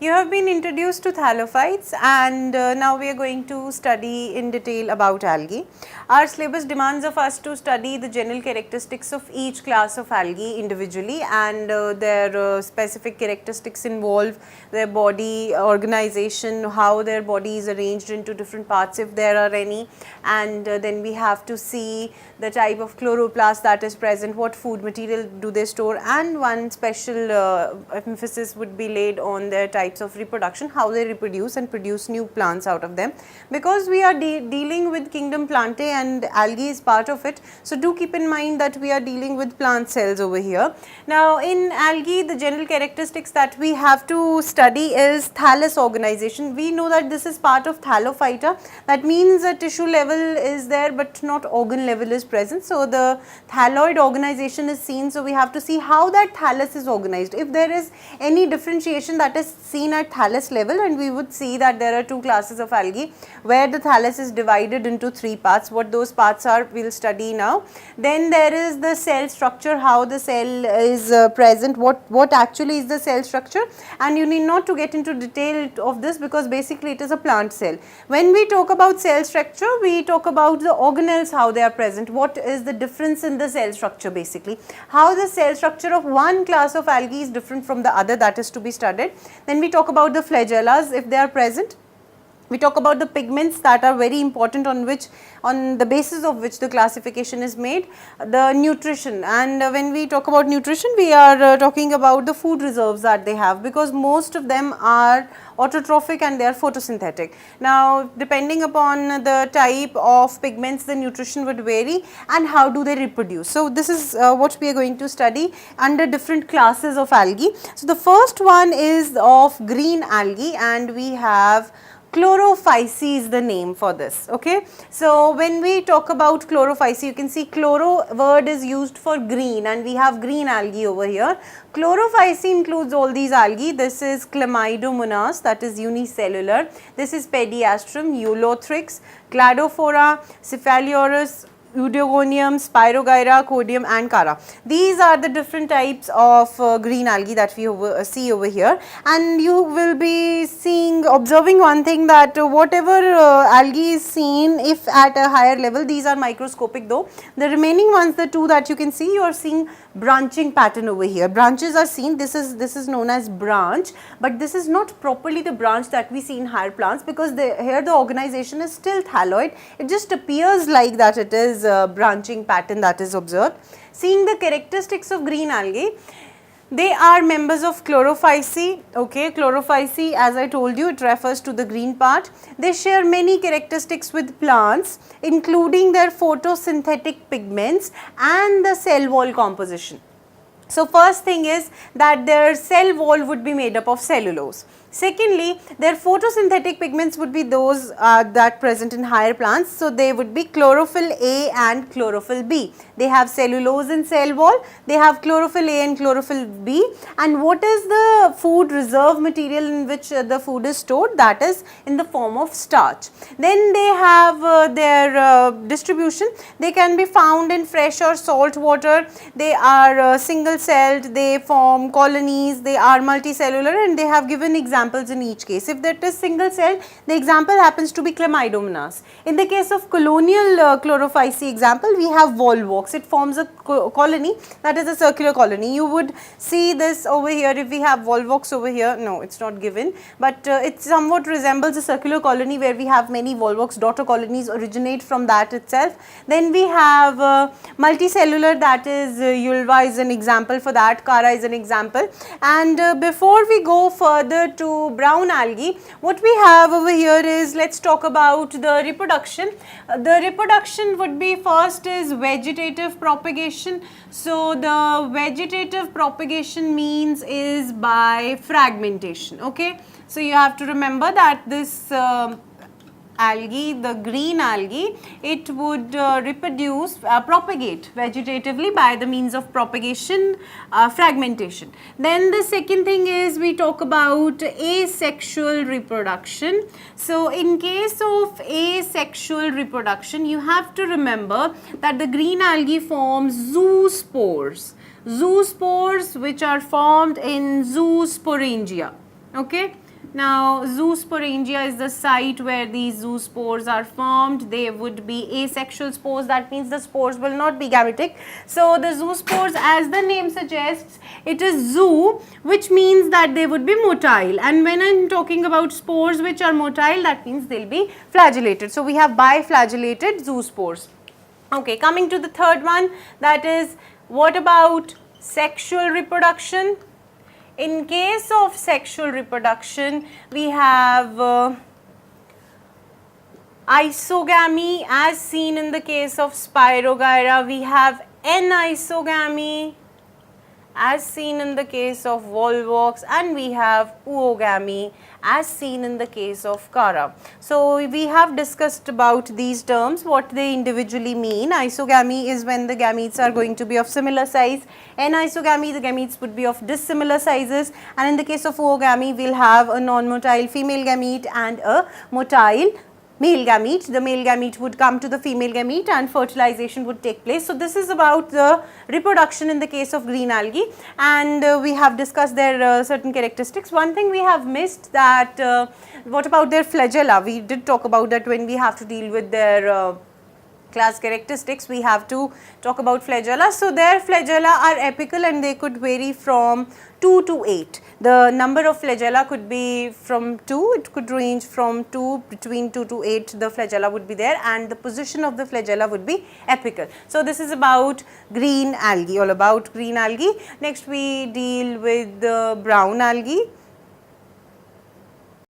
You have been introduced to thallophytes, and now we are going to study in detail about algae. Our syllabus demands of us to study the general characteristics of each class of algae individually, and their specific characteristics involve their body organization, how their body is arranged into different parts if there are any, and then we have to see the type of chloroplast that is present, what food material do they store, and one special emphasis would be laid on their types of reproduction, how they reproduce and produce new plants out of them, because we are dealing with kingdom Plantae and algae is part of it. So do keep in mind that we are dealing with plant cells over here. Now in algae, the general characteristics that we have to study is Talus Organization. We know that this is part of Thallophyta. That means a tissue level is there but not organ level is present. So the thalloid organization is seen. So we have to see how that thallus is organized. If there is any differentiation that is seen at thallus level, and we would see that there are two classes of algae where the thallus is divided into three parts. What those parts are, we will study now. Then there is the cell structure, how the cell is present, what actually is the cell structure, and you need not to get into detail of this because basically it is a plant cell. When we talk about cell structure, we talk about the organelles, how they are present, what is the difference in the cell structure, basically how the cell structure of one class of algae is different from the other, that is to be studied. Then we talk about the flagellas if they are present. We talk about the pigments that are very important on the basis of which the classification is made, the nutrition, and when we talk about nutrition, we are talking about the food reserves that they have, because most of them are autotrophic and they are photosynthetic. Now depending upon the type of pigments, the nutrition would vary and how do they reproduce. So this is what we are going to study under different classes of algae. So the first one is of green algae, and we have Chlorophyceae is the name for this. Okay, so when we talk about Chlorophyceae, you can see chloro word is used for green, and we have green algae over here. Chlorophyceae includes all these algae. This is Chlamydomonas, that is unicellular. This is Pediastrum, Eulothrix, Cladophora, Cephalosaurus, Eudogonium, Spirogyra, Codium and Cara. These are the different types of green algae that we see over here, and you will be observing one thing, that whatever algae is seen, if at a higher level, these are microscopic though. The remaining ones, the two that you can see, you are seeing branching pattern over here. Branches are seen. This is known as branch, but this is not properly the branch that we see in higher plants, because here the organization is still thalloid. It just appears like that it is a branching pattern that is observed. Seeing the characteristics of green algae, they are members of Chlorophyceae. Okay, Chlorophyceae, as I told you, it refers to the green part. They share many characteristics with plants, including their photosynthetic pigments and the cell wall composition. So first thing is that their cell wall would be made up of cellulose. Secondly, their photosynthetic pigments would be those that present in higher plants. So they would be chlorophyll A and chlorophyll B. They have cellulose in cell wall, they have chlorophyll A and chlorophyll B. And what is the food reserve material in which the food is stored? That is in the form of starch. Then they have their distribution. They can be found in fresh or salt water. They are single celled, they form colonies, they are multicellular, and they have given examples in each case. If that is single celled, the example happens to be Chlamydomonas. In the case of colonial Chlorophyceae example, we have volvox. It forms a colony, that is a circular colony. You would see this over here. If we have volvox over here, no, it's not given, but it somewhat resembles a circular colony where we have many volvox daughter colonies originate from that itself. Then we have multicellular, that is Ulva is an example for that, Cara is an example. And before we go further to brown algae, what we have over here is, let's talk about the reproduction. The reproduction would be, first is vegetative propagation. So the vegetative propagation means is by fragmentation. Okay, so you have to remember that this algae, the green algae, it would propagate vegetatively by the means of propagation, fragmentation. Then the second thing is, we talk about asexual reproduction. So in case of asexual reproduction, you have to remember that the green algae forms zoospores. Zoospores which are formed in zoosporangia. Okay, Now, zoosporangia is the site where these zoospores are formed. They would be asexual spores, that means the spores will not be gametic. So, the zoospores, as the name suggests, it is zoo, which means that they would be motile, and when I am talking about spores which are motile, that means they will be flagellated. So, we have biflagellated zoospores. Okay, coming to the third one, that is, what about sexual reproduction? In case of sexual reproduction, we have isogamy as seen in the case of Spirogyra, we have anisogamy as seen in the case of Volvox, and we have oogamy as seen in the case of Cara. So, we have discussed about these terms, what they individually mean. Isogamy is when the gametes are going to be of similar size. Anisogamy, the gametes would be of dissimilar sizes, and in the case of oogamy, we will have a non-motile female gamete and a motile male gamete. The male gamete would come to the female gamete and fertilization would take place. So, this is about the reproduction in the case of green algae, and we have discussed their certain characteristics. One thing we have missed, that what about their flagella? We did talk about that when we have to deal with their class characteristics, we have to talk about flagella. So, their flagella are apical and they could vary from 2 to 8. The number of flagella could be from 2, it could range from 2, between 2 to 8 the flagella would be there, and the position of the flagella would be apical. So, this is about green algae, all about green algae. Next we deal with the brown algae.